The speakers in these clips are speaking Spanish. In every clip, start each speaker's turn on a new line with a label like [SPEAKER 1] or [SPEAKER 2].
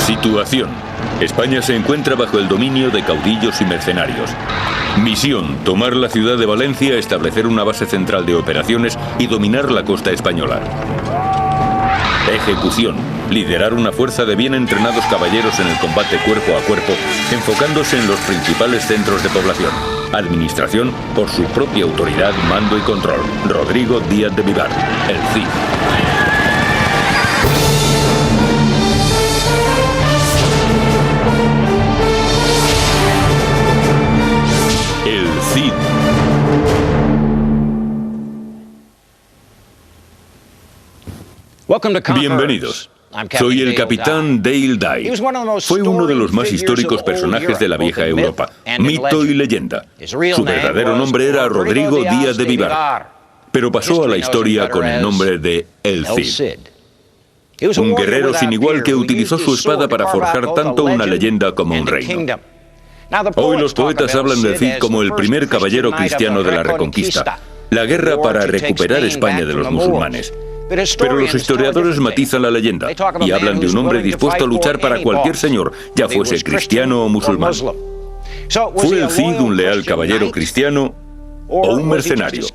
[SPEAKER 1] Situación. España se encuentra bajo el dominio de caudillos y mercenarios. Misión: tomar la ciudad de Valencia, establecer una base central de operaciones y dominar la costa española. Ejecución: liderar una fuerza de bien entrenados caballeros en el combate cuerpo a cuerpo, enfocándose en los principales centros de población. Administración: por su propia autoridad, mando y control. Rodrigo Díaz de Vivar, el Cid. El Cid. Bienvenidos. Soy el capitán Dale Dye. Fue uno de los más históricos personajes de la vieja Europa, mito y leyenda. Su verdadero nombre era Rodrigo Díaz de Vivar, pero pasó a la historia con el nombre de El Cid. Un guerrero sin igual que utilizó su espada para forjar tanto una leyenda como un reino. Hoy los poetas hablan del Cid como el primer caballero cristiano de la Reconquista, la guerra para recuperar España de los musulmanes. Pero los historiadores matizan la leyenda y hablan de un hombre dispuesto a luchar para cualquier señor, ya fuese cristiano o musulmán. ¿Fue el Cid un leal caballero cristiano o un mercenario?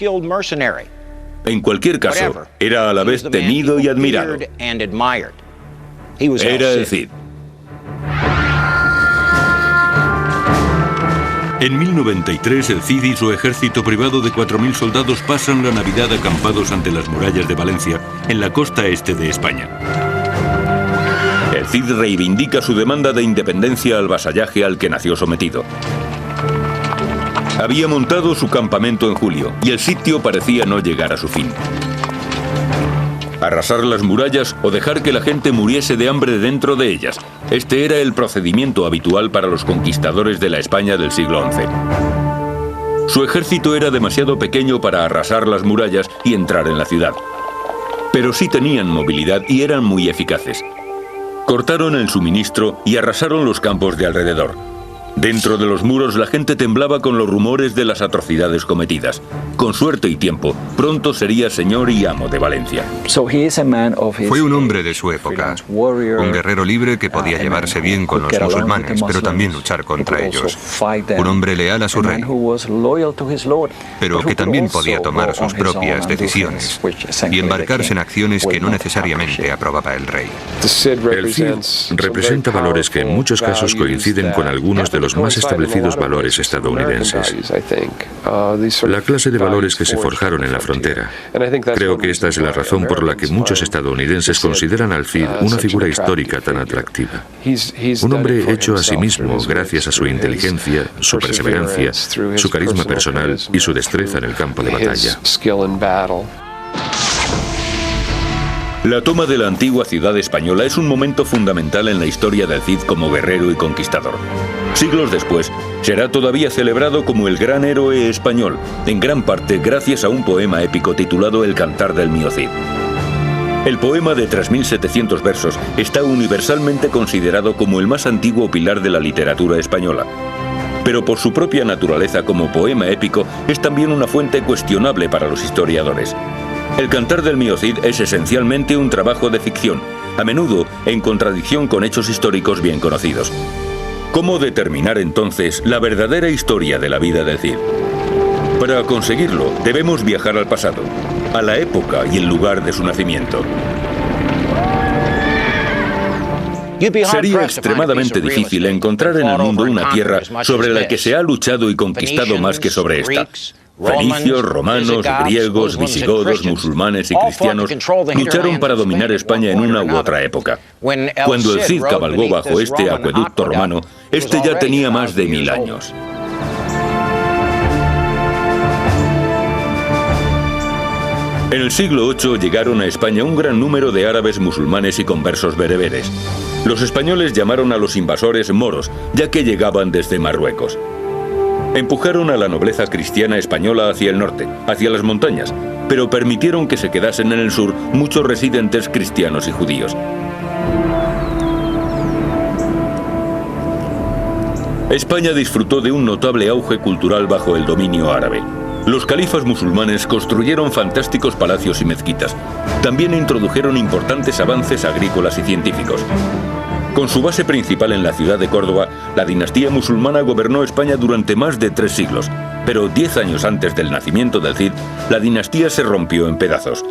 [SPEAKER 1] En cualquier caso, era a la vez temido y admirado. Era el Cid. En 1093, el Cid y su ejército privado de 4.000 soldados pasan la Navidad acampados ante las murallas de Valencia, en la costa este de España. El Cid reivindica su demanda de independencia al vasallaje al que nació sometido. Había montado su campamento en julio, y el sitio parecía no llegar a su fin. Arrasar las murallas o dejar que la gente muriese de hambre dentro de ellas. Este era el procedimiento habitual para los conquistadores de la España del siglo XI. Su ejército era demasiado pequeño para arrasar las murallas y entrar en la ciudad. Pero sí tenían movilidad y eran muy eficaces. Cortaron el suministro y arrasaron los campos de alrededor. Dentro de los muros la gente temblaba con los rumores de las atrocidades cometidas. Con suerte y tiempo, pronto sería señor y amo de Valencia.
[SPEAKER 2] Fue un hombre de su época, un guerrero libre que podía llevarse bien con los musulmanes, pero también luchar contra ellos. Un hombre leal a su rey, pero que también podía tomar sus propias decisiones y embarcarse en acciones que no necesariamente aprobaba el rey.
[SPEAKER 3] El Cid representa valores que en muchos casos coinciden con algunos de los más establecidos valores estadounidenses. La clase de valores que se forjaron en la frontera. Creo que esta es la razón por la que muchos estadounidenses consideran al Cid una figura histórica tan atractiva. Un hombre hecho a sí mismo gracias a su inteligencia, su perseverancia, su carisma personal y su destreza en el campo de batalla.
[SPEAKER 1] La toma de la antigua ciudad española es un momento fundamental en la historia del Cid como guerrero y conquistador. Siglos después, será todavía celebrado como el gran héroe español, en gran parte gracias a un poema épico titulado El Cantar del Mío Cid. El poema de 3.700 versos está universalmente considerado como el más antiguo pilar de la literatura española. Pero por su propia naturaleza como poema épico, es también una fuente cuestionable para los historiadores. El Cantar del Mío Cid es esencialmente un trabajo de ficción, a menudo en contradicción con hechos históricos bien conocidos. ¿Cómo determinar entonces la verdadera historia de la vida del Cid? Para conseguirlo, debemos viajar al pasado, a la época y el lugar de su nacimiento. Sería extremadamente difícil encontrar en el mundo una tierra sobre la que se ha luchado y conquistado más que sobre esta. Fenicios, romanos, griegos, visigodos, musulmanes y cristianos lucharon para dominar España en una u otra época. Cuando el Cid cabalgó bajo este acueducto romano, este ya tenía más de 1000 años. En el siglo VIII llegaron a España un gran número de árabes musulmanes y conversos bereberes. Los españoles llamaron a los invasores moros, ya que llegaban desde Marruecos. Empujaron a la nobleza cristiana española hacia el norte, hacia las montañas, pero permitieron que se quedasen en el sur muchos residentes cristianos y judíos. España disfrutó de un notable auge cultural bajo el dominio árabe. Los califas musulmanes construyeron fantásticos palacios y mezquitas. También introdujeron importantes avances agrícolas y científicos. Con su base principal en la ciudad de Córdoba, la dinastía musulmana gobernó España durante más de 3 siglos. Pero 10 años antes del nacimiento del Cid, la dinastía se rompió en pedazos.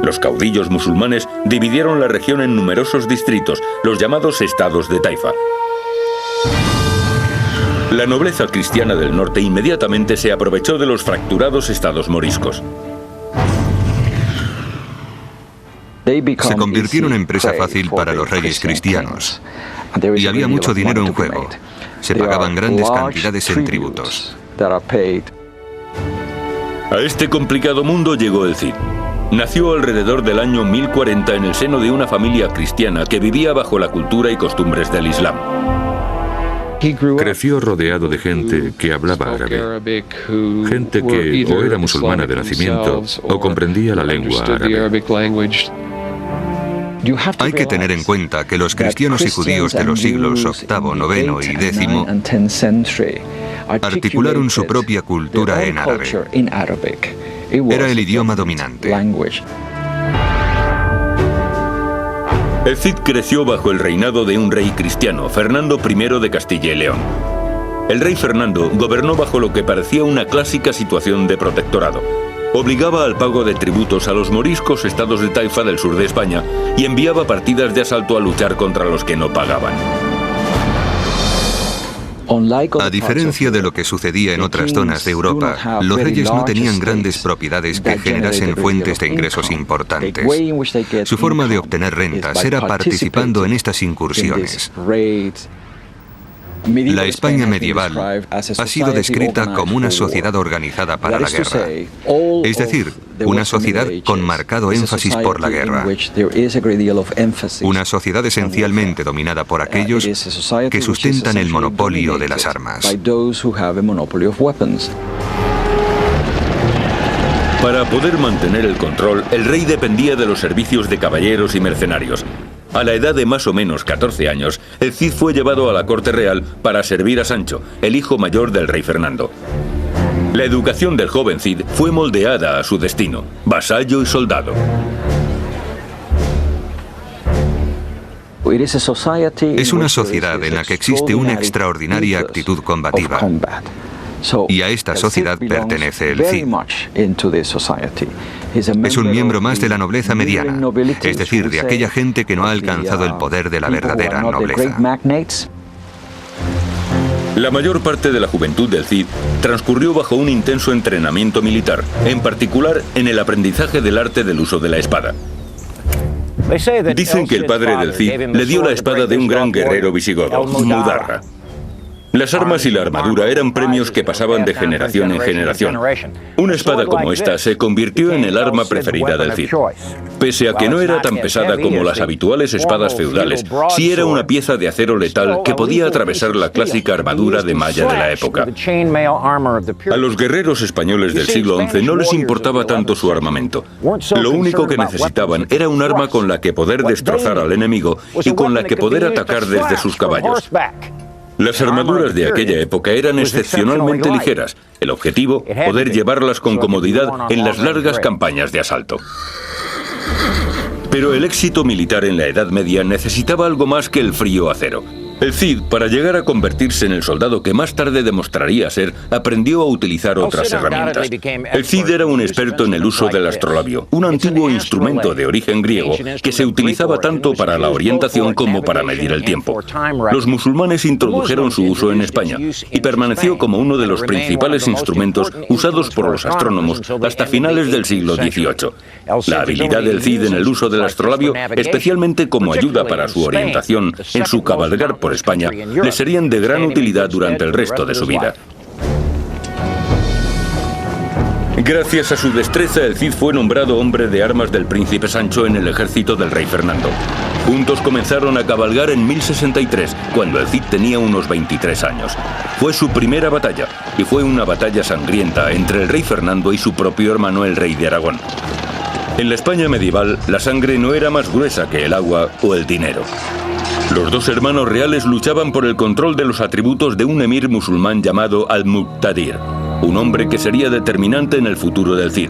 [SPEAKER 1] Los caudillos musulmanes dividieron la región en numerosos distritos, los llamados estados de Taifa. La nobleza cristiana del norte inmediatamente se aprovechó de los fracturados estados moriscos.
[SPEAKER 2] Se convirtieron en presa fácil para los reyes cristianos. Y había mucho dinero en juego. Se pagaban grandes cantidades en tributos.
[SPEAKER 1] A este complicado mundo llegó el Cid. Nació alrededor del año 1040 en el seno de una familia cristiana que vivía bajo la cultura y costumbres del Islam.
[SPEAKER 3] Creció rodeado de gente que hablaba árabe, gente que o era musulmana de nacimiento o comprendía la lengua árabe.
[SPEAKER 2] Hay que tener en cuenta que los cristianos y judíos de los siglos VIII, IX y X articularon su propia cultura en árabe. Era el idioma dominante.
[SPEAKER 1] El Cid creció bajo el reinado de un rey cristiano, Fernando I de Castilla y León. El rey Fernando gobernó bajo lo que parecía una clásica situación de protectorado. Obligaba al pago de tributos a los moriscos estados de Taifa del sur de España y enviaba partidas de asalto a luchar contra los que no pagaban.
[SPEAKER 2] A diferencia de lo que sucedía en otras zonas de Europa, los reyes no tenían grandes propiedades que generasen fuentes de ingresos importantes. Su forma de obtener rentas era participando en estas incursiones. La España medieval ha sido descrita como una sociedad organizada para la guerra, es decir, una sociedad con marcado énfasis por la guerra. Una sociedad esencialmente dominada por aquellos que sustentan el monopolio de las armas.
[SPEAKER 1] Para poder mantener el control, el rey dependía de los servicios de caballeros y mercenarios. A la edad de más o menos 14 años, el Cid fue llevado a la corte real para servir a Sancho, el hijo mayor del rey Fernando. La educación del joven Cid fue moldeada a su destino, vasallo y soldado.
[SPEAKER 2] Es una sociedad en la que existe una extraordinaria actitud combativa. Y a esta sociedad pertenece el Cid. Es un miembro más de la nobleza mediana, es decir, de aquella gente que no ha alcanzado el poder de la verdadera nobleza.
[SPEAKER 1] La mayor parte de la juventud del Cid transcurrió bajo un intenso entrenamiento militar, en particular en el aprendizaje del arte del uso de la espada. Dicen que el padre del Cid le dio la espada de un gran guerrero visigodo, Mudarra. Las armas y la armadura eran premios que pasaban de generación en generación. Una espada como esta se convirtió en el arma preferida del Cid. Pese a que no era tan pesada como las habituales espadas feudales, sí era una pieza de acero letal que podía atravesar la clásica armadura de malla de la época. A los guerreros españoles del siglo XI no les importaba tanto su armamento. Lo único que necesitaban era un arma con la que poder destrozar al enemigo y con la que poder atacar desde sus caballos. Las armaduras de aquella época eran excepcionalmente ligeras. El objetivo, poder llevarlas con comodidad en las largas campañas de asalto. Pero el éxito militar en la Edad Media necesitaba algo más que el frío acero. El Cid, para llegar a convertirse en el soldado que más tarde demostraría ser, aprendió a utilizar otras herramientas. El Cid era un experto en el uso del astrolabio, un antiguo instrumento de origen griego que se utilizaba tanto para la orientación como para medir el tiempo. Los musulmanes introdujeron su uso en España y permaneció como uno de los principales instrumentos usados por los astrónomos hasta finales del siglo XVIII. La habilidad del Cid en el uso del astrolabio, especialmente como ayuda para su orientación en su cabalgar por España, le serían de gran utilidad durante el resto de su vida. Gracias a su destreza, el Cid fue nombrado hombre de armas del príncipe Sancho en el ejército del rey Fernando. Juntos comenzaron a cabalgar en 1063, cuando el Cid tenía unos 23 años. Fue su primera batalla, y fue una batalla sangrienta entre el rey Fernando y su propio hermano, el rey de Aragón. En la España medieval, la sangre no era más gruesa que el agua o el dinero. Los dos hermanos reales luchaban por el control de los atributos de un emir musulmán llamado Al-Muqtadir, un hombre que sería determinante en el futuro del Cid.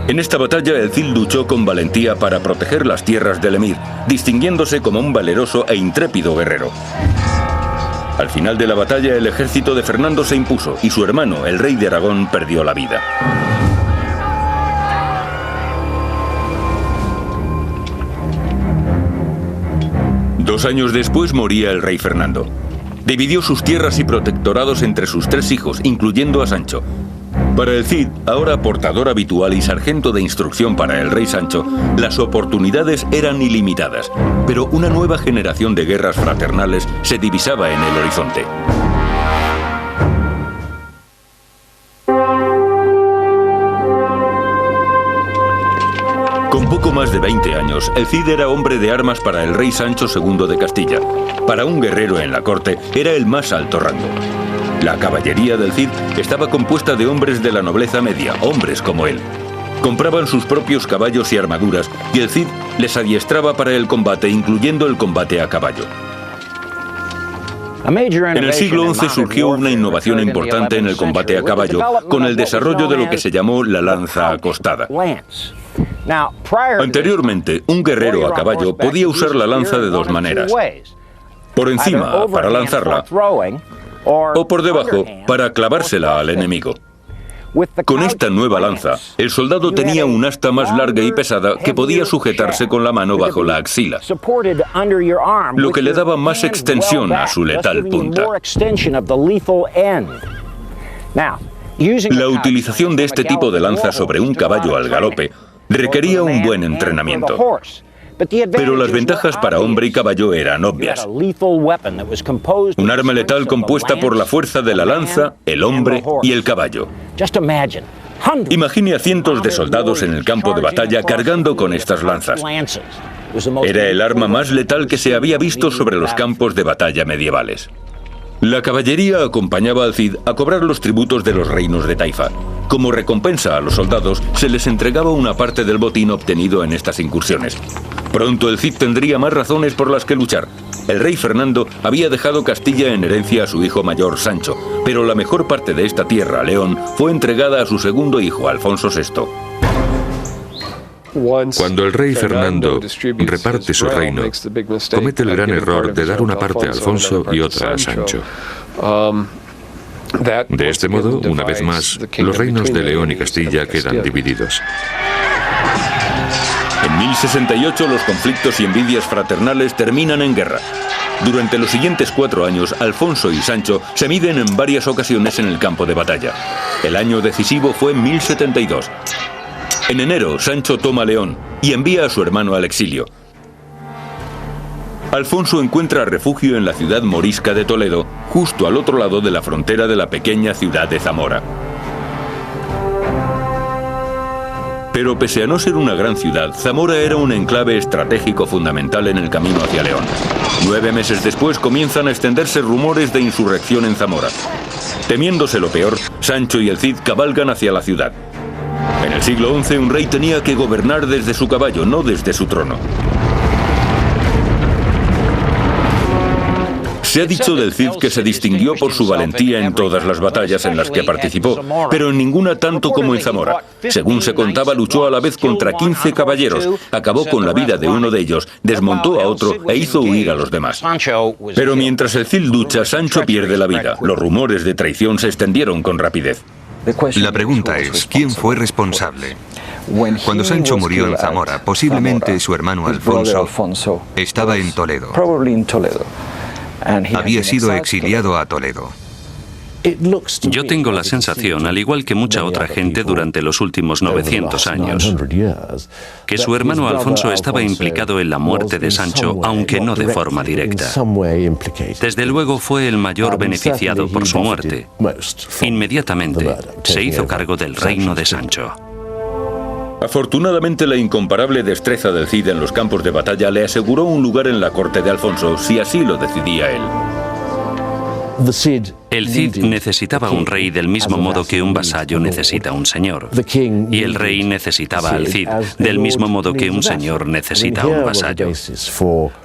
[SPEAKER 1] En esta batalla el Cid luchó con valentía para proteger las tierras del emir, distinguiéndose como un valeroso e intrépido guerrero. Al final de la batalla el ejército de Fernando se impuso y su hermano, el rey de Aragón, perdió la vida. Dos años después moría el rey Fernando. Dividió sus tierras y protectorados entre sus 3 hijos, incluyendo a Sancho. Para el Cid, ahora portador habitual y sargento de instrucción para el rey Sancho, las oportunidades eran ilimitadas, pero una nueva generación de guerras fraternales se divisaba en el horizonte. Con poco más de 20 años, el Cid era hombre de armas para el rey Sancho II de Castilla. Para un guerrero en la corte, era el más alto rango. La caballería del Cid estaba compuesta de hombres de la nobleza media, hombres como él. Compraban sus propios caballos y armaduras, y el Cid les adiestraba para el combate, incluyendo el combate a caballo. En el siglo XI surgió una innovación importante en el combate a caballo, con el desarrollo de lo que se llamó la lanza acostada. Anteriormente, un guerrero a caballo podía usar la lanza de 2 maneras: por encima, para lanzarla, o por debajo, para clavársela al enemigo. Con esta nueva lanza, el soldado tenía un asta más larga y pesada que podía sujetarse con la mano bajo la axila, lo que le daba más extensión a su letal punta. La utilización de este tipo de lanza sobre un caballo al galope requería un buen entrenamiento. Pero las ventajas para hombre y caballo eran obvias. Un arma letal compuesta por la fuerza de la lanza, el hombre y el caballo. Imagine a cientos de soldados en el campo de batalla cargando con estas lanzas. Era el arma más letal que se había visto sobre los campos de batalla medievales. La caballería acompañaba al Cid a cobrar los tributos de los reinos de Taifa. Como recompensa a los soldados, se les entregaba una parte del botín obtenido en estas incursiones. Pronto el Cid tendría más razones por las que luchar. El rey Fernando había dejado Castilla en herencia a su hijo mayor Sancho, pero la mejor parte de esta tierra, León, fue entregada a su segundo hijo, Alfonso VI.
[SPEAKER 3] Cuando el rey Fernando reparte su reino, comete el gran error de dar una parte a Alfonso y otra a Sancho. De este modo, una vez más, los reinos de León y Castilla quedan divididos.
[SPEAKER 1] En 1068 los conflictos y envidias fraternales terminan en guerra. Durante los siguientes 4 años, Alfonso y Sancho se miden en varias ocasiones en el campo de batalla. El año decisivo fue 1072. En enero, Sancho toma León y envía a su hermano al exilio. Alfonso encuentra refugio en la ciudad morisca de Toledo, justo al otro lado de la frontera de la pequeña ciudad de Zamora. Pero pese a no ser una gran ciudad, Zamora era un enclave estratégico fundamental en el camino hacia León. 9 meses después comienzan a extenderse rumores de insurrección en Zamora. Temiéndose lo peor, Sancho y el Cid cabalgan hacia la ciudad. En el siglo XI un rey tenía que gobernar desde su caballo, no desde su trono. Se ha dicho del Cid que se distinguió por su valentía en todas las batallas en las que participó, pero en ninguna tanto como en Zamora. Según se contaba, luchó a la vez contra 15 caballeros, acabó con la vida de uno de ellos, desmontó a otro e hizo huir a los demás. Pero mientras el Cid lucha, Sancho pierde la vida. Los rumores de traición se extendieron con rapidez.
[SPEAKER 2] La pregunta es, ¿quién fue responsable? Cuando Sancho murió en Zamora, posiblemente su hermano Alfonso estaba en Toledo. Había sido exiliado a Toledo.
[SPEAKER 4] Yo tengo la sensación, al igual que mucha otra gente durante los últimos 900 años, que su hermano Alfonso estaba implicado en la muerte de Sancho, aunque no de forma directa. Desde luego fue el mayor beneficiado por su muerte. Inmediatamente se hizo cargo del reino de Sancho.
[SPEAKER 1] Afortunadamente, la incomparable destreza del Cid en los campos de batalla le aseguró un lugar en la corte de Alfonso, si así lo decidía él.
[SPEAKER 4] El Cid necesitaba un rey del mismo modo que un vasallo necesita un señor. Y el rey necesitaba al Cid del mismo modo que un señor necesita un vasallo.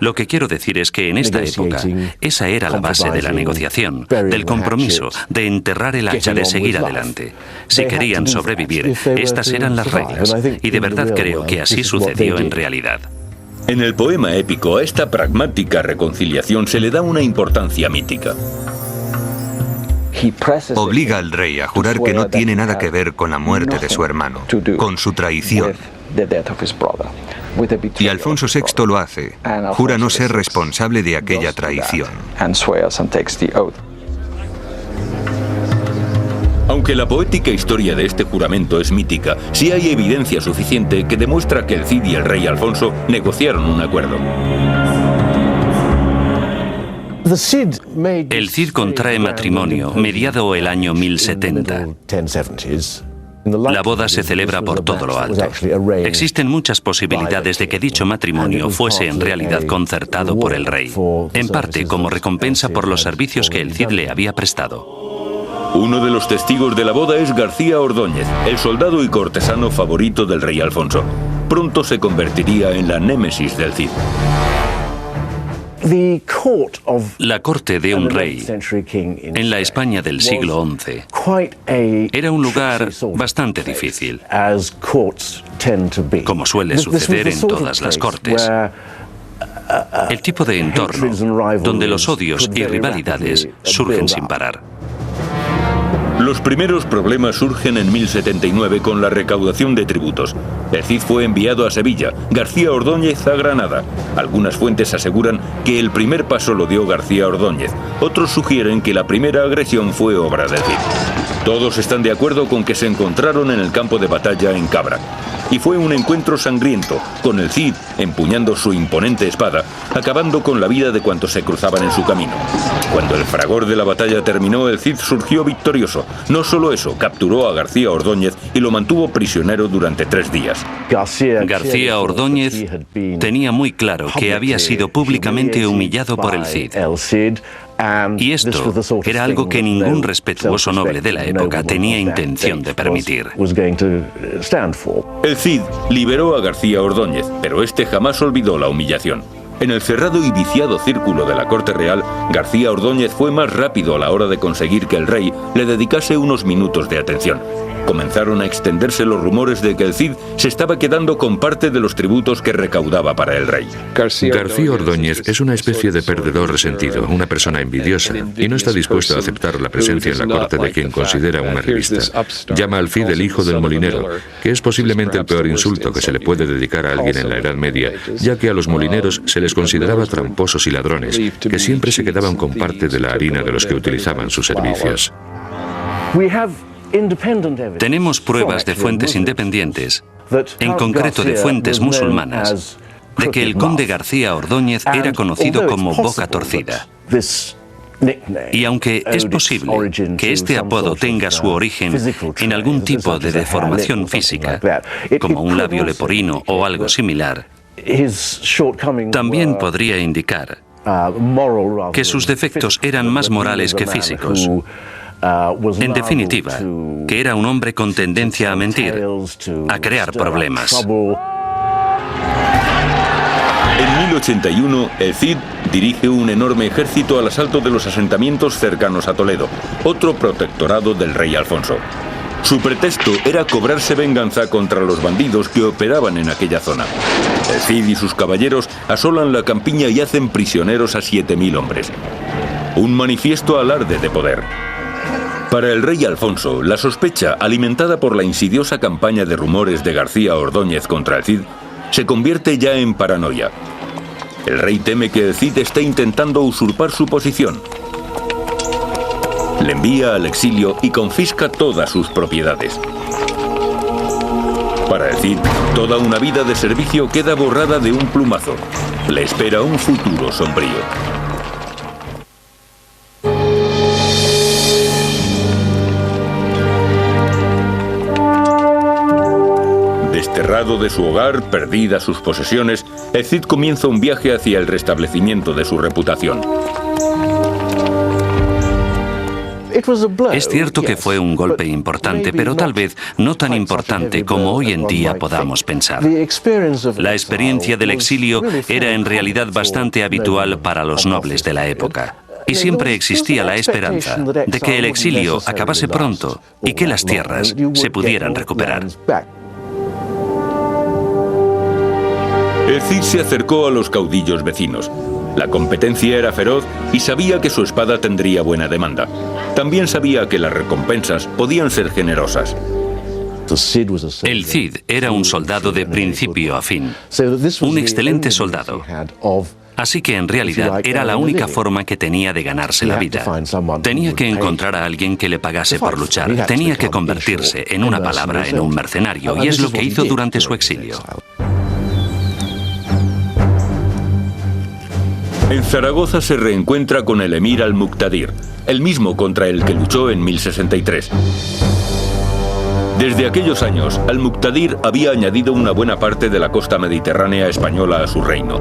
[SPEAKER 4] Lo que quiero decir es que en esta época esa era la base de la negociación, del compromiso, de enterrar el hacha, de seguir adelante. Si querían sobrevivir, estas eran las reglas. Y de verdad creo que así sucedió en realidad.
[SPEAKER 1] En el poema épico a esta pragmática reconciliación se le da una importancia mítica.
[SPEAKER 2] Obliga al rey a jurar que no tiene nada que ver con la muerte de su hermano, con su traición. Y Alfonso VI lo hace. Jura no ser responsable de aquella traición.
[SPEAKER 1] Aunque la poética historia de este juramento es mítica, sí hay evidencia suficiente que demuestra que el Cid y el rey Alfonso negociaron un acuerdo.
[SPEAKER 4] El Cid contrae matrimonio mediado el año 1070. La boda se celebra por todo lo alto. Existen muchas posibilidades de que dicho matrimonio fuese en realidad concertado por el rey, en parte como recompensa por los servicios que el Cid le había prestado.
[SPEAKER 1] Uno de los testigos de la boda es García Ordóñez, el soldado y cortesano favorito del rey Alfonso. Pronto se convertiría en la némesis del Cid.
[SPEAKER 4] La corte de un rey en la España del siglo XI era un lugar bastante difícil, como suele suceder en todas las cortes. El tipo de entorno donde los odios y rivalidades surgen sin parar.
[SPEAKER 1] Los primeros problemas surgen en 1079 con la recaudación de tributos. El Cid fue enviado a Sevilla, García Ordóñez a Granada. Algunas fuentes aseguran que el primer paso lo dio García Ordóñez. Otros sugieren que la primera agresión fue obra del Cid. Todos están de acuerdo con que se encontraron en el campo de batalla en Cabra. Y fue un encuentro sangriento, con el Cid empuñando su imponente espada, acabando con la vida de cuantos se cruzaban en su camino. Cuando el fragor de la batalla terminó, el Cid surgió victorioso. No solo eso, capturó a García Ordóñez y lo mantuvo prisionero durante 3 días.
[SPEAKER 4] García Ordóñez tenía muy claro que había sido públicamente humillado por el Cid. Y esto era algo que ningún respetuoso noble de la época tenía intención de permitir.
[SPEAKER 1] El Cid liberó a García Ordóñez, pero este jamás olvidó la humillación. En el cerrado y viciado círculo de la corte real, García Ordóñez fue más rápido a la hora de conseguir que el rey le dedicase unos minutos de atención. Comenzaron a extenderse los rumores de que el Cid se estaba quedando con parte de los tributos que recaudaba para el rey.
[SPEAKER 3] García Ordóñez es una especie de perdedor resentido, una persona envidiosa, y no está dispuesto a aceptar la presencia en la corte de quien considera una revista. Llama al Cid el hijo del molinero, que es posiblemente el peor insulto que se le puede dedicar a alguien en la Edad Media, ya que a los molineros se les consideraba tramposos y ladrones, que siempre se quedaban con parte de la harina de los que utilizaban sus servicios.
[SPEAKER 4] Tenemos pruebas de fuentes independientes, en concreto de fuentes musulmanas, de que el conde García Ordóñez era conocido como Boca Torcida. Y aunque es posible que este apodo tenga su origen en algún tipo de deformación física, como un labio leporino o algo similar, también podría indicar que sus defectos eran más morales que físicos. En definitiva, que era un hombre con tendencia a mentir, a crear problemas.
[SPEAKER 1] En 1081, el Cid dirige un enorme ejército al asalto de los asentamientos cercanos a Toledo, otro protectorado del rey Alfonso. Su pretexto era cobrarse venganza contra los bandidos que operaban en aquella zona. El Cid y sus caballeros asolan la campiña y hacen prisioneros a 7.000 hombres. Un manifiesto alarde de poder. Para el rey Alfonso, la sospecha, alimentada por la insidiosa campaña de rumores de García Ordóñez contra el Cid, se convierte ya en paranoia. El rey teme que el Cid esté intentando usurpar su posición. Le envía al exilio y confisca todas sus propiedades. Para el Cid, toda una vida de servicio queda borrada de un plumazo. Le espera un futuro sombrío. Desterrado de su hogar, perdidas sus posesiones, el Cid comienza un viaje hacia el restablecimiento de su reputación.
[SPEAKER 4] Es cierto que fue un golpe importante, pero tal vez no tan importante como hoy en día podamos pensar. La experiencia del exilio era en realidad bastante habitual para los nobles de la época. Y siempre existía la esperanza de que el exilio acabase pronto y que las tierras se pudieran recuperar.
[SPEAKER 1] El Cid se acercó a los caudillos vecinos. La competencia era feroz y sabía que su espada tendría buena demanda. También sabía que las recompensas podían ser generosas.
[SPEAKER 4] El Cid era un soldado de principio a fin, un excelente soldado. Así que en realidad era la única forma que tenía de ganarse la vida. Tenía que encontrar a alguien que le pagase por luchar. Tenía que convertirse, en una palabra, en un mercenario, y es lo que hizo durante su exilio.
[SPEAKER 1] En Zaragoza se reencuentra con el emir al-Muqtadir, el mismo contra el que luchó en 1063. Desde aquellos años, al-Muqtadir había añadido una buena parte de la costa mediterránea española a su reino.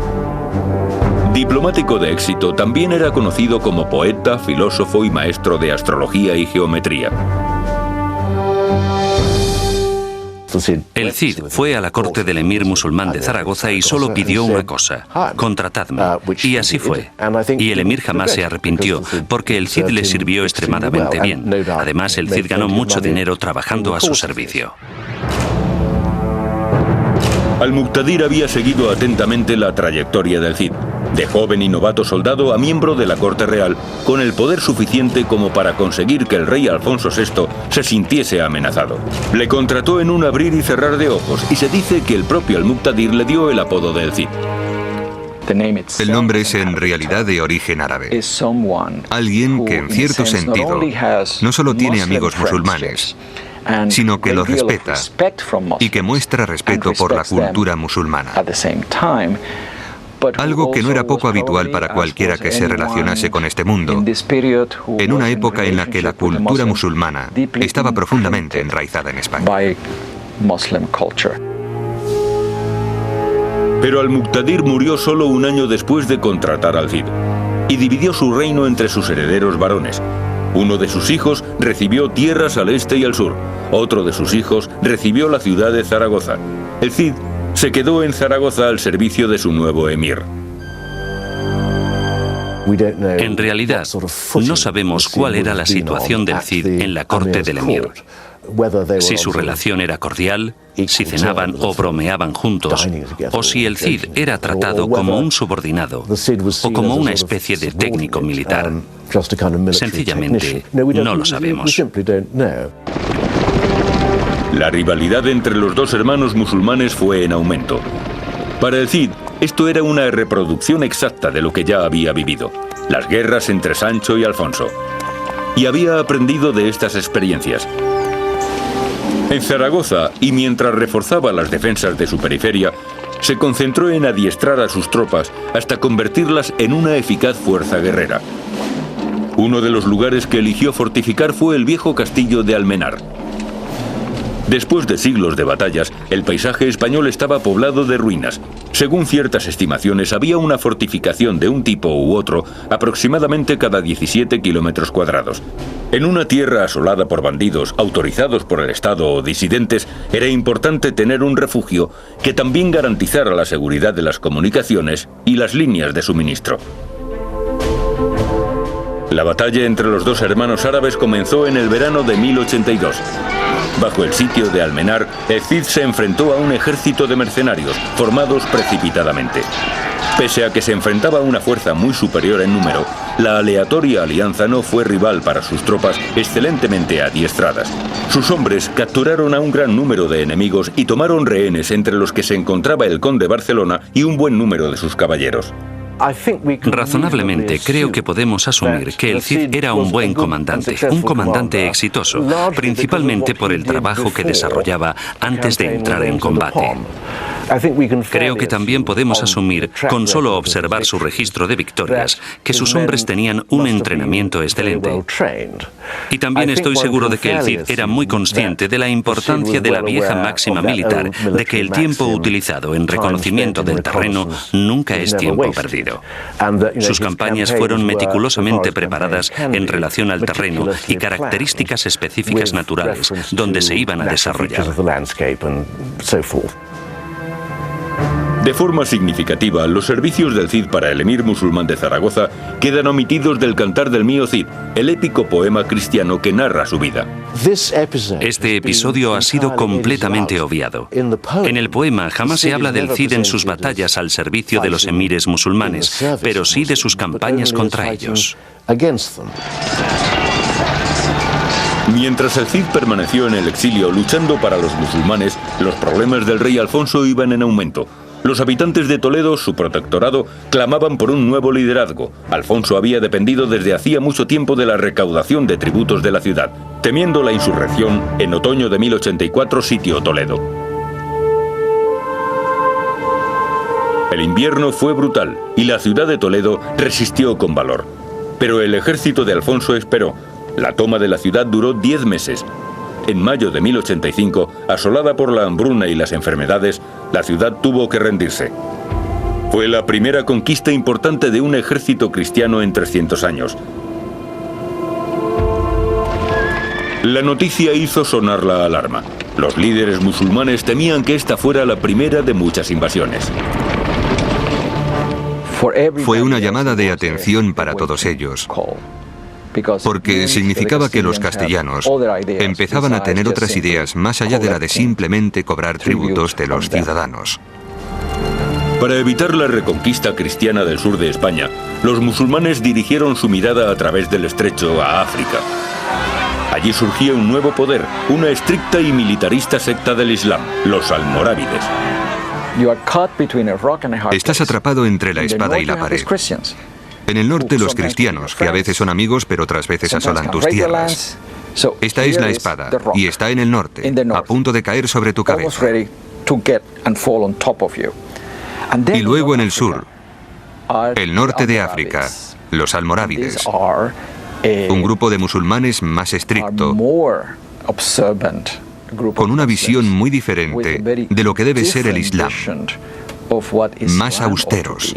[SPEAKER 1] Diplomático de éxito, también era conocido como poeta, filósofo y maestro de astrología y geometría.
[SPEAKER 4] El Cid fue a la corte del emir musulmán de Zaragoza y solo pidió una cosa: contratadme. Y así fue. Y el emir jamás se arrepintió, porque el Cid le sirvió extremadamente bien. Además, el Cid ganó mucho dinero trabajando a su servicio.
[SPEAKER 1] Al-Muqtadir había seguido atentamente la trayectoria del Cid, de joven y novato soldado a miembro de la corte real, con el poder suficiente como para conseguir que el rey Alfonso VI se sintiese amenazado. Le contrató en un abrir y cerrar de ojos, y se dice que el propio Al-Muqtadir le dio el apodo del Cid.
[SPEAKER 2] El nombre es en realidad de origen árabe. Alguien que en cierto sentido no solo tiene amigos musulmanes, sino que los respeta y que muestra respeto por la cultura musulmana. Algo que no era poco habitual para cualquiera que se relacionase con este mundo, en una época en la que la cultura musulmana estaba profundamente enraizada en España.
[SPEAKER 1] Pero Al-Muqtadir murió solo un año después de contratar al Cid, y dividió su reino entre sus herederos varones. Uno de sus hijos recibió tierras al este y al sur. Otro de sus hijos recibió la ciudad de Zaragoza. El Cid se quedó en Zaragoza al servicio de su nuevo emir.
[SPEAKER 4] En realidad, no sabemos cuál era la situación del Cid en la corte del emir. Si su relación era cordial, si cenaban o bromeaban juntos, o si el Cid era tratado como un subordinado o como una especie de técnico militar. Sencillamente, no lo sabemos.
[SPEAKER 1] La rivalidad entre los dos hermanos musulmanes fue en aumento. Para el Cid, esto era una reproducción exacta de lo que ya había vivido, las guerras entre Sancho y Alfonso. Y había aprendido de estas experiencias. En Zaragoza, y mientras reforzaba las defensas de su periferia, se concentró en adiestrar a sus tropas hasta convertirlas en una eficaz fuerza guerrera. Uno de los lugares que eligió fortificar fue el viejo castillo de Almenar. Después de siglos de batallas, el paisaje español estaba poblado de ruinas. Según ciertas estimaciones, había una fortificación de un tipo u otro aproximadamente cada 17 kilómetros cuadrados. En una tierra asolada por bandidos, autorizados por el Estado o disidentes, era importante tener un refugio que también garantizara la seguridad de las comunicaciones y las líneas de suministro. La batalla entre los dos hermanos árabes comenzó en el verano de 1082. Bajo el sitio de Almenar, el Cid se enfrentó a un ejército de mercenarios, formados precipitadamente. Pese a que se enfrentaba a una fuerza muy superior en número, la aleatoria alianza no fue rival para sus tropas excelentemente adiestradas. Sus hombres capturaron a un gran número de enemigos y tomaron rehenes, entre los que se encontraba el conde Barcelona y un buen número de sus caballeros.
[SPEAKER 4] Razonablemente, creo que podemos asumir que el Cid era un buen comandante, un comandante exitoso, principalmente por el trabajo que desarrollaba antes de entrar en combate. Creo que también podemos asumir, con solo observar su registro de victorias, que sus hombres tenían un entrenamiento excelente. Y también estoy seguro de que el Cid era muy consciente de la importancia de la vieja máxima militar de que el tiempo utilizado en reconocimiento del terreno nunca es tiempo perdido. Sus campañas fueron meticulosamente preparadas en relación al terreno y características específicas naturales donde se iban a desarrollar.
[SPEAKER 1] De forma significativa, los servicios del Cid para el emir musulmán de Zaragoza quedan omitidos del Cantar del mío Cid, el épico poema cristiano que narra su vida.
[SPEAKER 4] Este episodio ha sido completamente obviado. En el poema jamás se habla del Cid en sus batallas al servicio de los emires musulmanes, pero sí de sus campañas contra ellos.
[SPEAKER 1] Mientras el Cid permaneció en el exilio luchando para los musulmanes, los problemas del rey Alfonso iban en aumento. Los habitantes de Toledo, su protectorado, clamaban por un nuevo liderazgo. Alfonso había dependido desde hacía mucho tiempo de la recaudación de tributos de la ciudad. Temiendo la insurrección, en otoño de 1084 sitió Toledo. El invierno fue brutal y la ciudad de Toledo resistió con valor. Pero el ejército de Alfonso esperó. La toma de la ciudad duró 10 meses. En mayo de 1085, asolada por la hambruna y las enfermedades, la ciudad tuvo que rendirse. Fue la primera conquista importante de un ejército cristiano en 300 años. La noticia hizo sonar la alarma. Los líderes musulmanes temían que esta fuera la primera de muchas invasiones.
[SPEAKER 2] Fue una llamada de atención para todos ellos, porque significaba que los castellanos empezaban a tener otras ideas más allá de la de simplemente cobrar tributos de los ciudadanos.
[SPEAKER 1] Para evitar la reconquista cristiana del sur de España, los musulmanes dirigieron su mirada a través del estrecho a África. Allí surgía un nuevo poder, una estricta y militarista secta del Islam, los almorávides.
[SPEAKER 2] Estás atrapado entre la espada y la pared. En el norte los cristianos, que a veces son amigos pero otras veces asolan tus tierras. Esta es la espada y está en el norte, a punto de caer sobre tu cabeza. Y luego en el sur, el norte de África, los almorávides, un grupo de musulmanes más estricto, con una visión muy diferente de lo que debe ser el Islam, más austeros,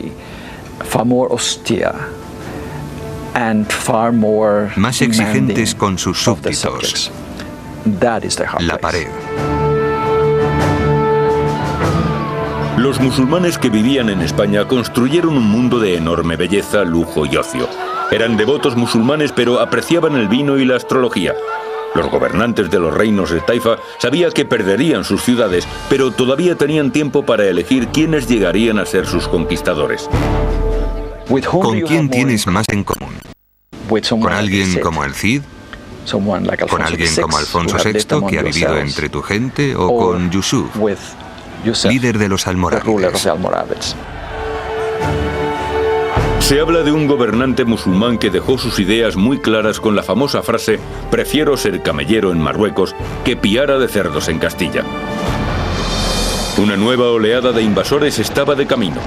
[SPEAKER 2] más exigentes con sus súbditos. La pared.
[SPEAKER 1] Los musulmanes que vivían en España construyeron un mundo de enorme belleza, lujo y ocio. Eran devotos musulmanes, pero apreciaban el vino y la astrología. Los gobernantes de los reinos de Taifa sabían que perderían sus ciudades, pero todavía tenían tiempo para elegir quiénes llegarían a ser sus conquistadores.
[SPEAKER 2] ¿Con quién tienes más en común? ¿Con alguien como el Cid? ¿Con alguien como Alfonso VI, que ha vivido entre tu gente? ¿O con Yusuf, líder de los almorávides?
[SPEAKER 1] Se habla de un gobernante musulmán que dejó sus ideas muy claras con la famosa frase: prefiero ser camellero en Marruecos que piara de cerdos en Castilla. Una nueva oleada de invasores estaba de camino.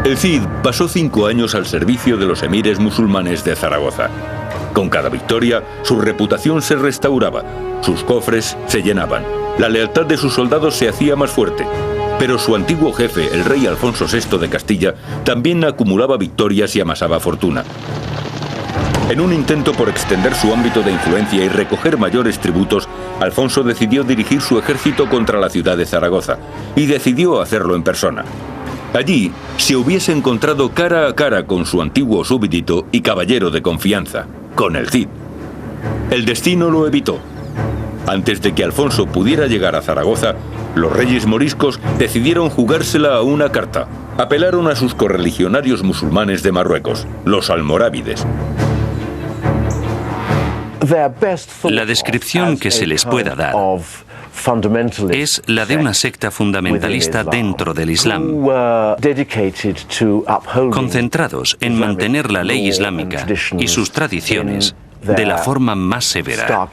[SPEAKER 1] El Cid pasó 5 años al servicio de los emires musulmanes de Zaragoza. Con cada victoria, su reputación se restauraba, sus cofres se llenaban, la lealtad de sus soldados se hacía más fuerte. Pero su antiguo jefe, el rey Alfonso VI de Castilla, también acumulaba victorias y amasaba fortuna. En un intento por extender su ámbito de influencia y recoger mayores tributos, Alfonso decidió dirigir su ejército contra la ciudad de Zaragoza, y decidió hacerlo en persona. Allí se hubiese encontrado cara a cara con su antiguo súbdito y caballero de confianza, con el Cid. El destino lo evitó. Antes de que Alfonso pudiera llegar a Zaragoza, los reyes moriscos decidieron jugársela a una carta. Apelaron a sus correligionarios musulmanes de Marruecos, los almorávides.
[SPEAKER 4] La descripción que se les pueda dar es la de una secta fundamentalista dentro del Islam, concentrados en mantener la ley islámica y sus tradiciones de la forma más severa.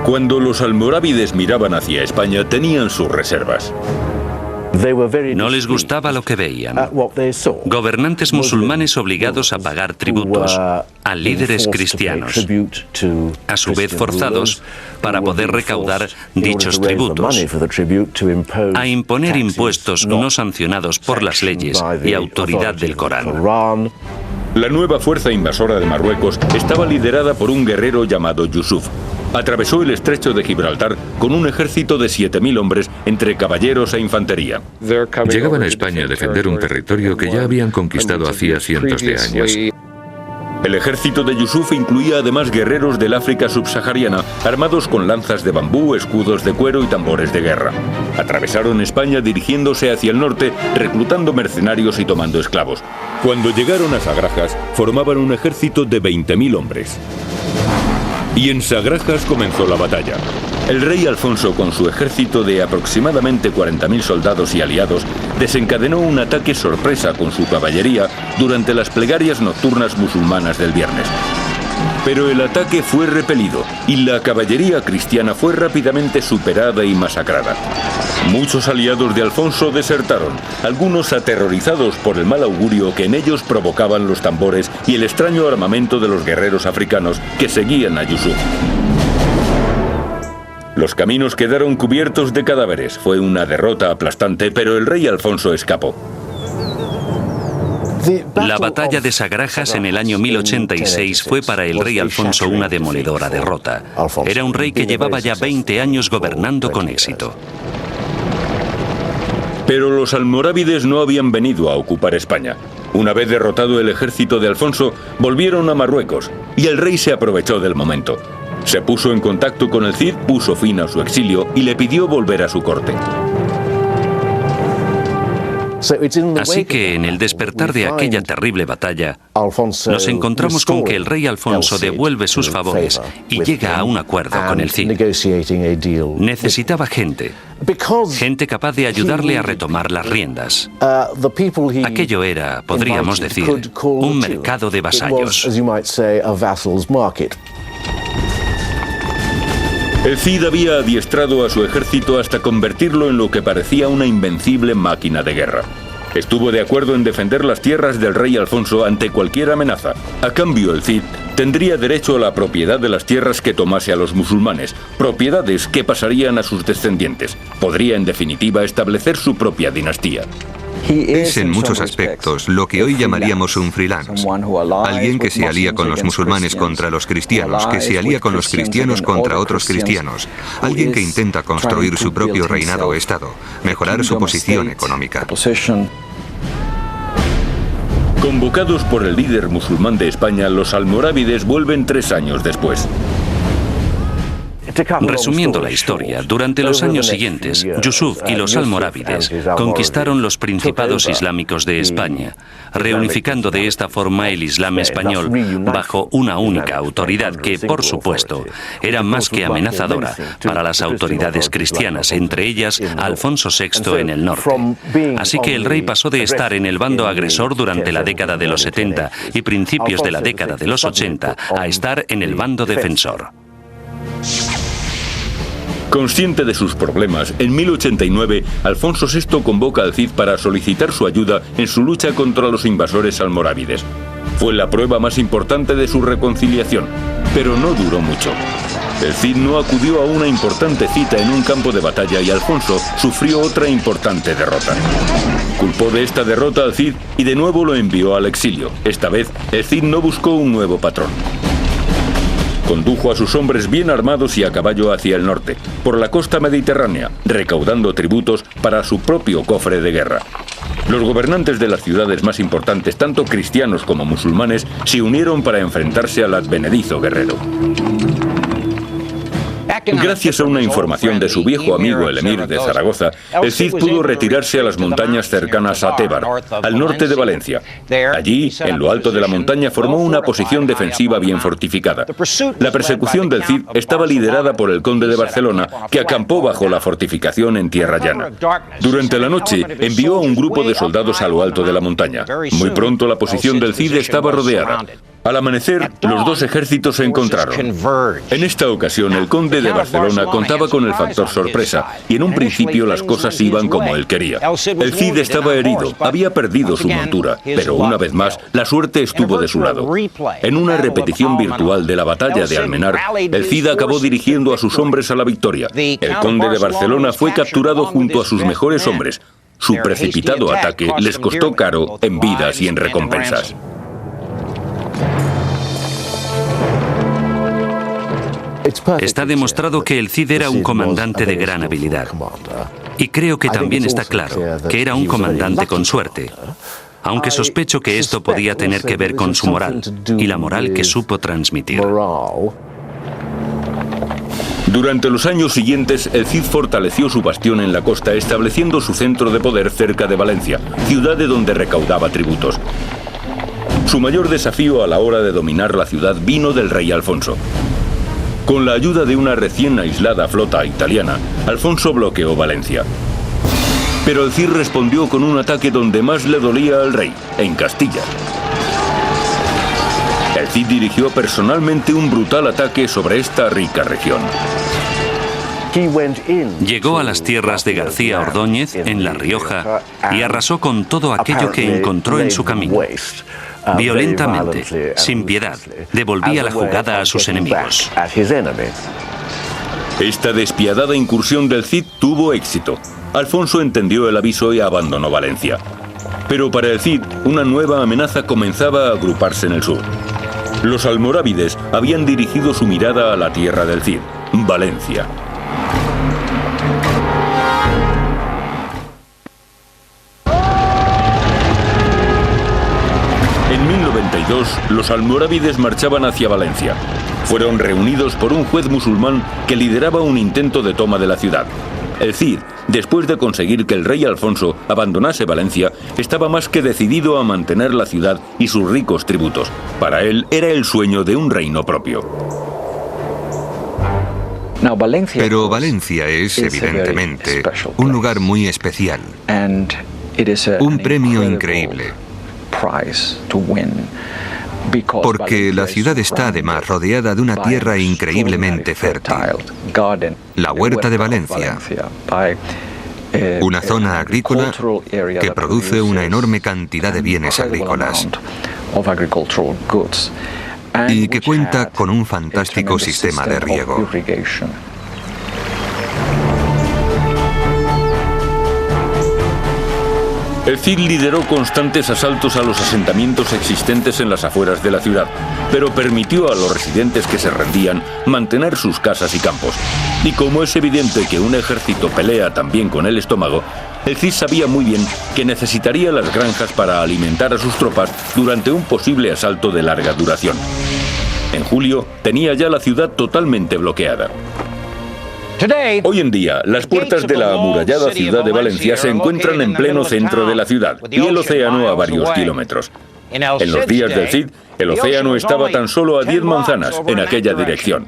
[SPEAKER 1] Cuando los almorávides miraban hacia España, tenían sus reservas.
[SPEAKER 4] No les gustaba lo que veían. Gobernantes musulmanes obligados a pagar tributos a líderes cristianos, a su vez forzados para poder recaudar dichos tributos, a imponer impuestos no sancionados por las leyes y autoridad del Corán.
[SPEAKER 1] La nueva fuerza invasora de Marruecos estaba liderada por un guerrero llamado Yusuf. Atravesó el estrecho de Gibraltar con un ejército de 7.000 hombres entre caballeros e infantería.
[SPEAKER 3] Llegaban a España a defender un territorio que ya habían conquistado hacía cientos de años.
[SPEAKER 1] El ejército de Yusuf incluía además guerreros del África subsahariana, armados con lanzas de bambú, escudos de cuero y tambores de guerra. Atravesaron España dirigiéndose hacia el norte, reclutando mercenarios y tomando esclavos. Cuando llegaron a Sagrajas, formaban un ejército de 20.000 hombres. Y en Sagrajas comenzó la batalla. El rey Alfonso, con su ejército de aproximadamente 40.000 soldados y aliados, desencadenó un ataque sorpresa con su caballería durante las plegarias nocturnas musulmanas del viernes. Pero el ataque fue repelido y la caballería cristiana fue rápidamente superada y masacrada. Muchos aliados de Alfonso desertaron, algunos aterrorizados por el mal augurio que en ellos provocaban los tambores y el extraño armamento de los guerreros africanos que seguían a Yusuf. Los caminos quedaron cubiertos de cadáveres. Fue una derrota aplastante, pero el rey Alfonso escapó.
[SPEAKER 4] La batalla de Sagrajas en el año 1086 fue para el rey Alfonso una demoledora derrota. Era un rey que llevaba ya 20 años gobernando con éxito.
[SPEAKER 1] Pero los almorávides no habían venido a ocupar España. Una vez derrotado el ejército de Alfonso, volvieron a Marruecos y el rey se aprovechó del momento. Se puso en contacto con el Cid, puso fin a su exilio y le pidió volver a su corte.
[SPEAKER 4] Así que en el despertar de aquella terrible batalla, nos encontramos con que el rey Alfonso devuelve sus favores y llega a un acuerdo con el Cid. Necesitaba gente capaz de ayudarle a retomar las riendas. Aquello era, podríamos decir, un mercado de vasallos.
[SPEAKER 1] El Cid había adiestrado a su ejército hasta convertirlo en lo que parecía una invencible máquina de guerra. Estuvo de acuerdo en defender las tierras del rey Alfonso ante cualquier amenaza. A cambio, el Cid tendría derecho a la propiedad de las tierras que tomase a los musulmanes, propiedades que pasarían a sus descendientes. Podría, en definitiva, establecer su propia dinastía.
[SPEAKER 2] Es en muchos aspectos lo que hoy llamaríamos un freelance. Alguien que se alía con los musulmanes contra los cristianos, que se alía con los cristianos contra otros cristianos. Alguien que intenta construir su propio reinado o estado, mejorar su posición económica.
[SPEAKER 1] Convocados por el líder musulmán de España, los almorávides vuelven 3 años después.
[SPEAKER 4] Resumiendo la historia, durante los años siguientes, Yusuf y los almorávides conquistaron los principados islámicos de España, reunificando de esta forma el Islam español bajo una única autoridad que, por supuesto, era más que amenazadora para las autoridades cristianas, entre ellas Alfonso VI en el norte. Así que el rey pasó de estar en el bando agresor durante la década de los 70 y principios de la década de los 80 a estar en el bando defensor.
[SPEAKER 1] Consciente de sus problemas, en 1089, Alfonso VI convoca al Cid para solicitar su ayuda en su lucha contra los invasores almorávides. Fue la prueba más importante de su reconciliación, pero no duró mucho. El Cid no acudió a una importante cita en un campo de batalla y Alfonso sufrió otra importante derrota. Culpó de esta derrota al Cid y de nuevo lo envió al exilio. Esta vez, el Cid no buscó un nuevo patrón. Condujo a sus hombres bien armados y a caballo hacia el norte, por la costa mediterránea, recaudando tributos para su propio cofre de guerra. Los gobernantes de las ciudades más importantes, tanto cristianos como musulmanes, se unieron para enfrentarse al advenedizo guerrero. Gracias a una información de su viejo amigo el emir de Zaragoza, el Cid pudo retirarse a las montañas cercanas a Tébar, al norte de Valencia. Allí, en lo alto de la montaña, formó una posición defensiva bien fortificada. La persecución del Cid estaba liderada por el conde de Barcelona, que acampó bajo la fortificación en tierra llana. Durante la noche, envió a un grupo de soldados a lo alto de la montaña. Muy pronto la posición del Cid estaba rodeada. Al amanecer, los dos ejércitos se encontraron. En esta ocasión, el conde de Barcelona contaba con el factor sorpresa, y en un principio las cosas iban como él quería. El Cid estaba herido, había perdido su montura, pero una vez más, la suerte estuvo de su lado. En una repetición virtual de la batalla de Almenar, el Cid acabó dirigiendo a sus hombres a la victoria. El conde de Barcelona fue capturado junto a sus mejores hombres. Su precipitado ataque les costó caro en vidas y en recompensas.
[SPEAKER 4] Está demostrado que el Cid era un comandante de gran habilidad. Y creo que también está claro que era un comandante con suerte, aunque sospecho que esto podía tener que ver con su moral y la moral que supo transmitir.
[SPEAKER 1] Durante los años siguientes, el Cid fortaleció su bastión en la costa, estableciendo su centro de poder cerca de Valencia, ciudad de donde recaudaba tributos. Su mayor desafío a la hora de dominar la ciudad vino del rey Alfonso. Con la ayuda de una recién aislada flota italiana, Alfonso bloqueó Valencia. Pero el Cid respondió con un ataque donde más le dolía al rey, en Castilla. El Cid dirigió personalmente un brutal ataque sobre esta rica región.
[SPEAKER 4] Llegó a las tierras de García Ordóñez, en La Rioja, y arrasó con todo aquello que encontró en su camino. Violentamente, sin piedad, devolvía la jugada a sus enemigos.
[SPEAKER 1] Esta despiadada incursión del Cid tuvo éxito. Alfonso entendió el aviso y abandonó Valencia. Pero para el Cid, una nueva amenaza comenzaba a agruparse en el sur. Los almorávides habían dirigido su mirada a la tierra del Cid, Valencia. En 1092, los almorávides marchaban hacia Valencia. Fueron reunidos por un juez musulmán que lideraba un intento de toma de la ciudad. El Cid, después de conseguir que el rey Alfonso abandonase Valencia, estaba más que decidido a mantener la ciudad y sus ricos tributos. Para él era el sueño de un reino propio.
[SPEAKER 2] Pero Valencia es, evidentemente, un lugar muy especial, un premio increíble. Porque la ciudad está además rodeada de una tierra increíblemente fértil, la Huerta de Valencia, una zona agrícola que produce una enorme cantidad de bienes agrícolas y que cuenta con un fantástico sistema de riego.
[SPEAKER 1] El Cid lideró constantes asaltos a los asentamientos existentes en las afueras de la ciudad, pero permitió a los residentes que se rendían mantener sus casas y campos. Y como es evidente que un ejército pelea también con el estómago, el Cid sabía muy bien que necesitaría las granjas para alimentar a sus tropas durante un posible asalto de larga duración. En julio, tenía ya la ciudad totalmente bloqueada. Hoy en día, las puertas de la amurallada ciudad de Valencia se encuentran en pleno centro de la ciudad y el océano a varios kilómetros. En los días del Cid, el océano estaba tan solo a 10 manzanas en aquella dirección.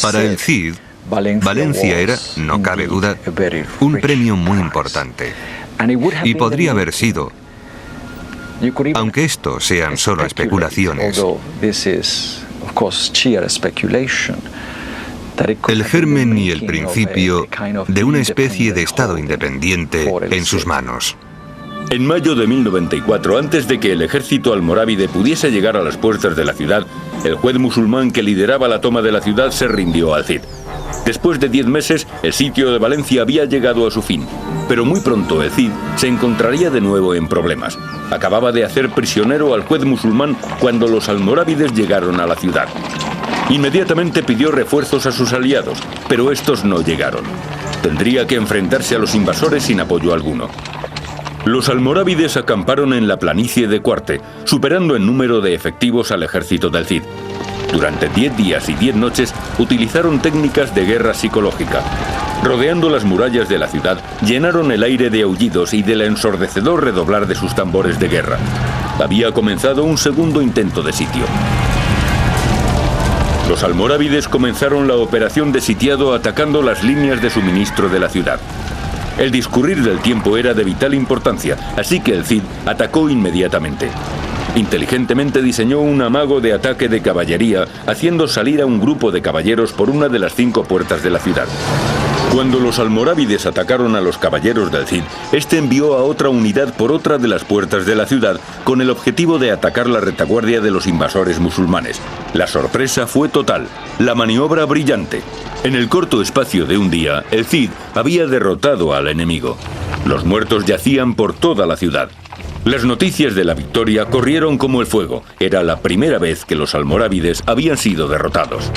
[SPEAKER 2] Para el Cid, Valencia era, no cabe duda, un premio muy importante. Y podría haber sido, aunque esto sean solo especulaciones, el germen y el principio de una especie de Estado independiente en sus manos.
[SPEAKER 1] En mayo de 1094, antes de que el ejército almorávide pudiese llegar a las puertas de la ciudad, el juez musulmán que lideraba la toma de la ciudad se rindió al Cid. Después de 10 meses, el sitio de Valencia había llegado a su fin, pero muy pronto el Cid se encontraría de nuevo en problemas. Acababa de hacer prisionero al juez musulmán cuando los almorávides llegaron a la ciudad. Inmediatamente pidió refuerzos a sus aliados, pero estos no llegaron. Tendría que enfrentarse a los invasores sin apoyo alguno. Los almorávides acamparon en la planicie de Cuarte, superando en número de efectivos al ejército del Cid. Durante 10 días y 10 noches utilizaron técnicas de guerra psicológica. Rodeando las murallas de la ciudad, llenaron el aire de aullidos y del ensordecedor redoblar de sus tambores de guerra. Había comenzado un segundo intento de sitio. Los almorávides comenzaron la operación de sitiado atacando las líneas de suministro de la ciudad. El discurrir del tiempo era de vital importancia, así que el Cid atacó inmediatamente. Inteligentemente diseñó un amago de ataque de caballería, haciendo salir a un grupo de caballeros por una de las 5 puertas de la ciudad. Cuando los almorávides atacaron a los caballeros del Cid, este envió a otra unidad por otra de las puertas de la ciudad con el objetivo de atacar la retaguardia de los invasores musulmanes. La sorpresa fue total, la maniobra brillante. En el corto espacio de un día, el Cid había derrotado al enemigo. Los muertos yacían por toda la ciudad. Las noticias de la victoria corrieron como el fuego. Era la primera vez que los almorávides habían sido derrotados.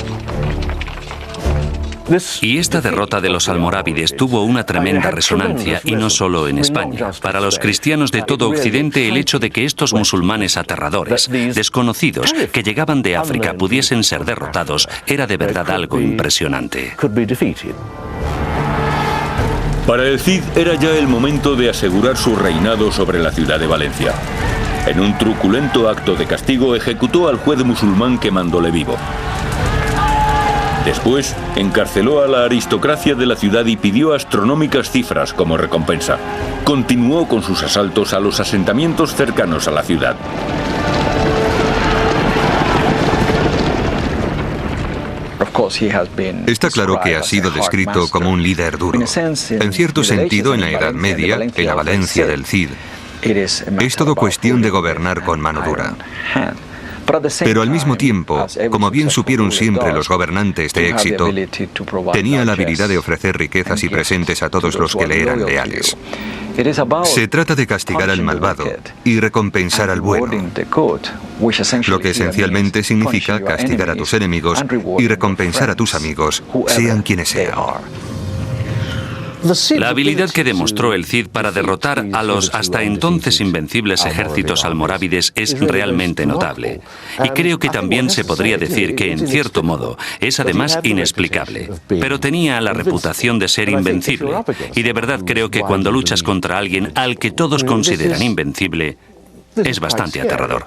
[SPEAKER 4] Y esta derrota de los almorávides tuvo una tremenda resonancia, y no solo en España. Para los cristianos de todo Occidente, el hecho de que estos musulmanes aterradores, desconocidos, que llegaban de África, pudiesen ser derrotados, era de verdad algo impresionante.
[SPEAKER 1] Para el Cid era ya el momento de asegurar su reinado sobre la ciudad de Valencia. En un truculento acto de castigo ejecutó al juez musulmán quemándole vivo. Después, encarceló a la aristocracia de la ciudad y pidió astronómicas cifras como recompensa. Continuó con sus asaltos a los asentamientos cercanos a la ciudad.
[SPEAKER 2] Está claro que ha sido descrito como un líder duro. En cierto sentido, en la Edad Media, en la Valencia del Cid, es todo cuestión de gobernar con mano dura. Pero al mismo tiempo, como bien supieron siempre los gobernantes de éxito, tenía la habilidad de ofrecer riquezas y presentes a todos los que le eran leales. Se trata de castigar al malvado y recompensar al bueno, lo que esencialmente significa castigar a tus enemigos y recompensar a tus amigos, sean quienes sean.
[SPEAKER 4] La habilidad que demostró el Cid para derrotar a los hasta entonces invencibles ejércitos almorávides es realmente notable. Y creo que también se podría decir que, en cierto modo, es además inexplicable. Pero tenía la reputación de ser invencible. Y de verdad creo que cuando luchas contra alguien al que todos consideran invencible, es bastante aterrador.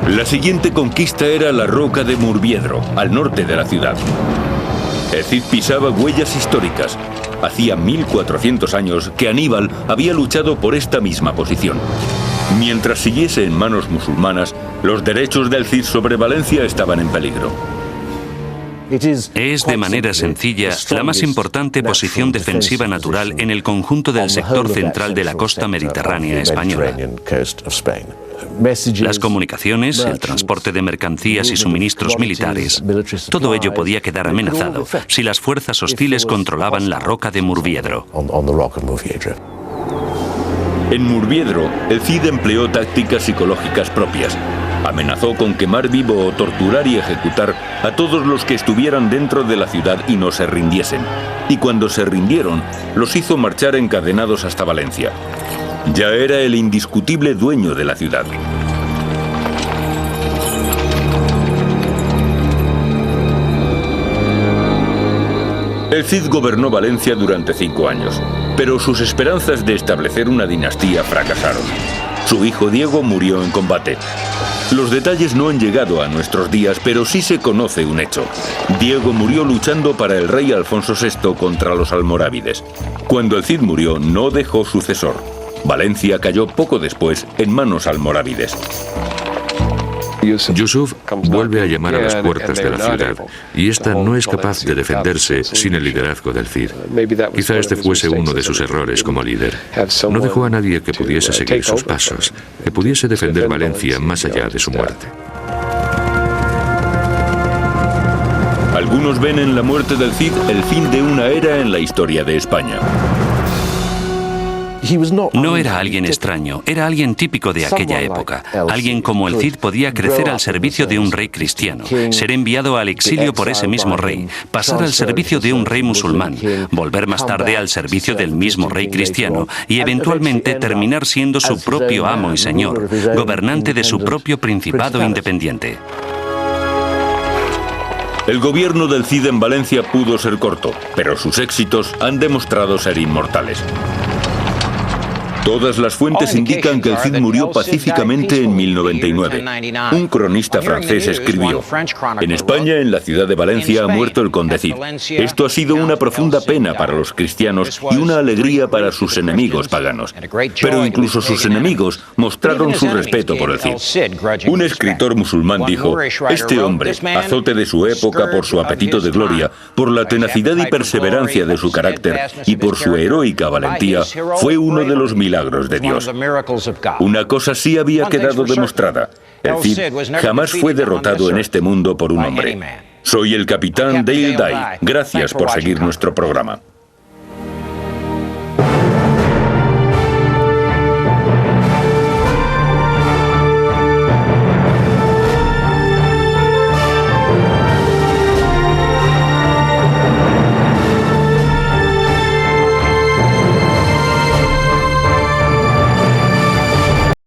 [SPEAKER 1] La siguiente conquista era la roca de Murviedro, al norte de la ciudad. El Cid pisaba huellas históricas. Hacía 1400 años que Aníbal había luchado por esta misma posición. Mientras siguiese en manos musulmanas, los derechos del Cid sobre Valencia estaban en peligro.
[SPEAKER 4] Es de manera sencilla la más importante posición defensiva natural en el conjunto del sector central de la costa mediterránea española. Las comunicaciones, el transporte de mercancías y suministros militares, todo ello podía quedar amenazado si las fuerzas hostiles controlaban la roca de Murviedro.
[SPEAKER 1] En Murviedro, el Cid empleó tácticas psicológicas propias. Amenazó con quemar vivo o torturar y ejecutar a todos los que estuvieran dentro de la ciudad y no se rindiesen. Y cuando se rindieron, los hizo marchar encadenados hasta Valencia. Ya era el indiscutible dueño de la ciudad. El Cid gobernó Valencia durante 5 años, pero sus esperanzas de establecer una dinastía fracasaron. Su hijo Diego murió en combate. Los detalles no han llegado a nuestros días, pero sí se conoce un hecho. Diego murió luchando para el rey Alfonso VI contra los almorávides. Cuando el Cid murió, no dejó sucesor. Valencia cayó poco después en manos almorávides.
[SPEAKER 3] Yusuf vuelve a llamar a las puertas de la ciudad, y ésta no es capaz de defenderse sin el liderazgo del Cid. Quizá este fuese uno de sus errores como líder. No dejó a nadie que pudiese seguir sus pasos, que pudiese defender Valencia más allá de su muerte.
[SPEAKER 1] Algunos ven en la muerte del Cid el fin de una era en la historia de España.
[SPEAKER 4] No era alguien extraño, era alguien típico de aquella época. Alguien como el Cid podía crecer al servicio de un rey cristiano, ser enviado al exilio por ese mismo rey, pasar al servicio de un rey musulmán, volver más tarde al servicio del mismo rey cristiano y eventualmente terminar siendo su propio amo y señor, gobernante de su propio principado independiente.
[SPEAKER 1] El gobierno del Cid en Valencia pudo ser corto, pero sus éxitos han demostrado ser inmortales. Todas las fuentes indican que el Cid murió pacíficamente en 1099. Un cronista francés escribió: en España, en la ciudad de Valencia, ha muerto el conde Cid. Esto ha sido una profunda pena para los cristianos y una alegría para sus enemigos paganos. Pero incluso sus enemigos mostraron su respeto por el Cid. Un escritor musulmán dijo: este hombre, azote de su época por su apetito de gloria, por la tenacidad y perseverancia de su carácter y por su heroica valentía, fue uno de los milagros de Dios. Una cosa sí había quedado demostrada: el Cid jamás fue derrotado en este mundo por un hombre. Soy el capitán Dale Dye. Gracias por seguir nuestro programa.